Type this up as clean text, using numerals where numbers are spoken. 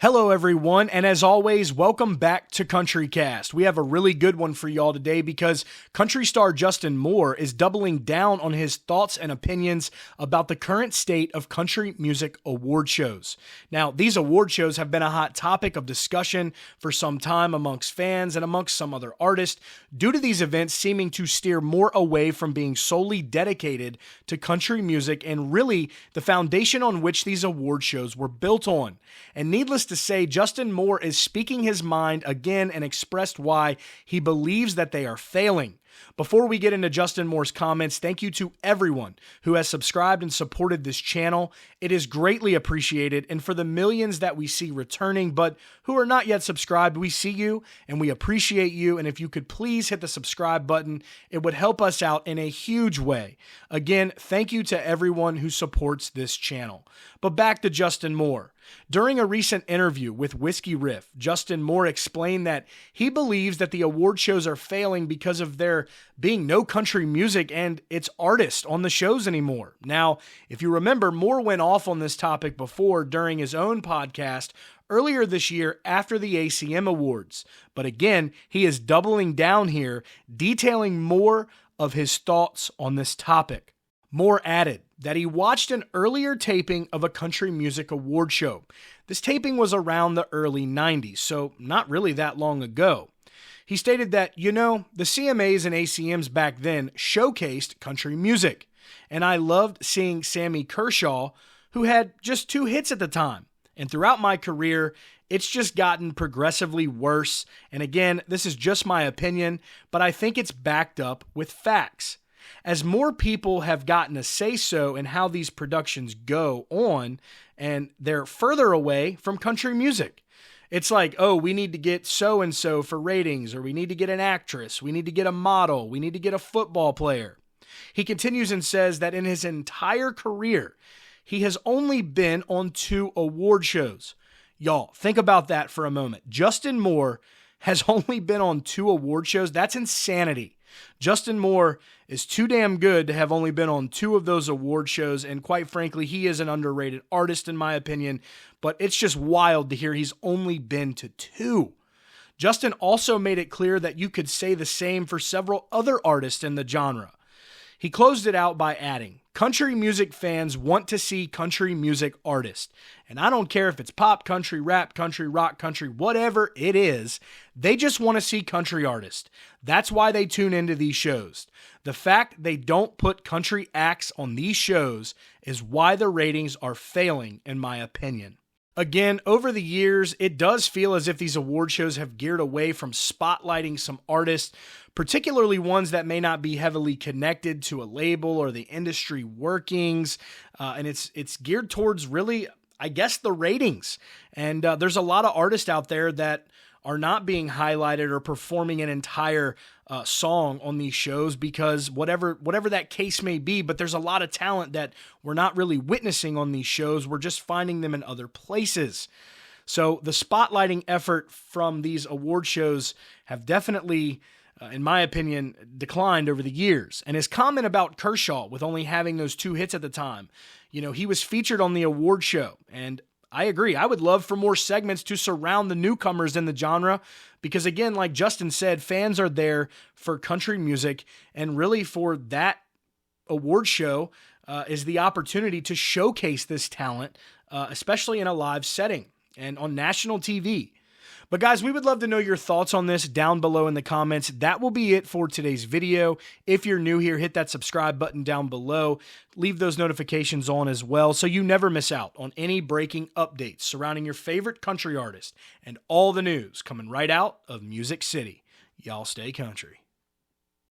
Hello everyone, and as always, welcome back to CountryCast. We have a really good one for y'all today because country star Justin Moore is doubling down on his thoughts and opinions about the current state of country music award shows. Now, these award shows have been a hot topic of discussion for some time amongst fans and amongst some other artists due to these events seeming to steer more away from being solely dedicated to country music and really the foundation on which these award shows were built on. And needless to say, Justin Moore is speaking his mind again and expressed why he believes that they are failing. Before we get into Justin Moore's comments, thank you to everyone who has subscribed and supported this channel. It is greatly appreciated, and for the millions that we see returning but who are not yet subscribed, we see you and we appreciate you, and if you could please hit the subscribe button, it would help us out in a huge way. Again, thank you to everyone who supports this channel. But back to Justin Moore. During a recent interview with Whiskey Riff, Justin Moore explained that he believes that the award shows are failing because of there being no country music and its artists on the shows anymore. Now, if you remember, Moore went off on this topic before during his own podcast earlier this year after the ACM Awards. But again, he is doubling down here, detailing more of his thoughts on this topic. Moore added that he watched an earlier taping of a country music award show. This taping was around the early 90s, so not really that long ago. He stated that, the CMAs and ACMs back then showcased country music, and I loved seeing Sammy Kershaw, who had just 2 hits at the time. And throughout my career, it's just gotten progressively worse. And again, this is just my opinion, but I think it's backed up with facts. As more people have gotten a say-so in how these productions go on, and they're further away from country music. It's like, oh, we need to get so-and-so for ratings, or we need to get an actress, we need to get a model, we need to get a football player. He continues and says that in his entire career, he has only been on 2 award shows. Y'all, think about that for a moment. Justin Moore has only been on 2 award shows. That's insanity. Justin Moore is too damn good to have only been on 2 of those award shows, and quite frankly, he is an underrated artist in my opinion, but it's just wild to hear he's only been to 2. Justin also made it clear that you could say the same for several other artists in the genre. He closed it out by adding, country music fans want to see country music artists. And I don't care if it's pop country, rap country, rock country, whatever it is, they just want to see country artists. That's why they tune into these shows. The fact they don't put country acts on these shows is why the ratings are failing, in my opinion. Again, over the years, it does feel as if these award shows have geared away from spotlighting some artists, particularly ones that may not be heavily connected to a label or the industry workings, and it's geared towards really, I guess, the ratings. And there's a lot of artists out there that are not being highlighted or performing an entire song on these shows because whatever that case may be, but there's a lot of talent that we're not really witnessing on these shows. We're just finding them in other places. So the spotlighting effort from these award shows have definitely, in my opinion, declined over the years. And his comment about Kershaw with only having those 2 hits at the time, he was featured on the award show, and I agree. I would love for more segments to surround the newcomers in the genre because, again, like Justin said, fans are there for country music, and really for that award show is the opportunity to showcase this talent, especially in a live setting and on national TV. But guys, we would love to know your thoughts on this down below in the comments. That will be it for today's video. If you're new here, hit that subscribe button down below. Leave those notifications on as well so you never miss out on any breaking updates surrounding your favorite country artist and all the news coming right out of Music City. Y'all stay country.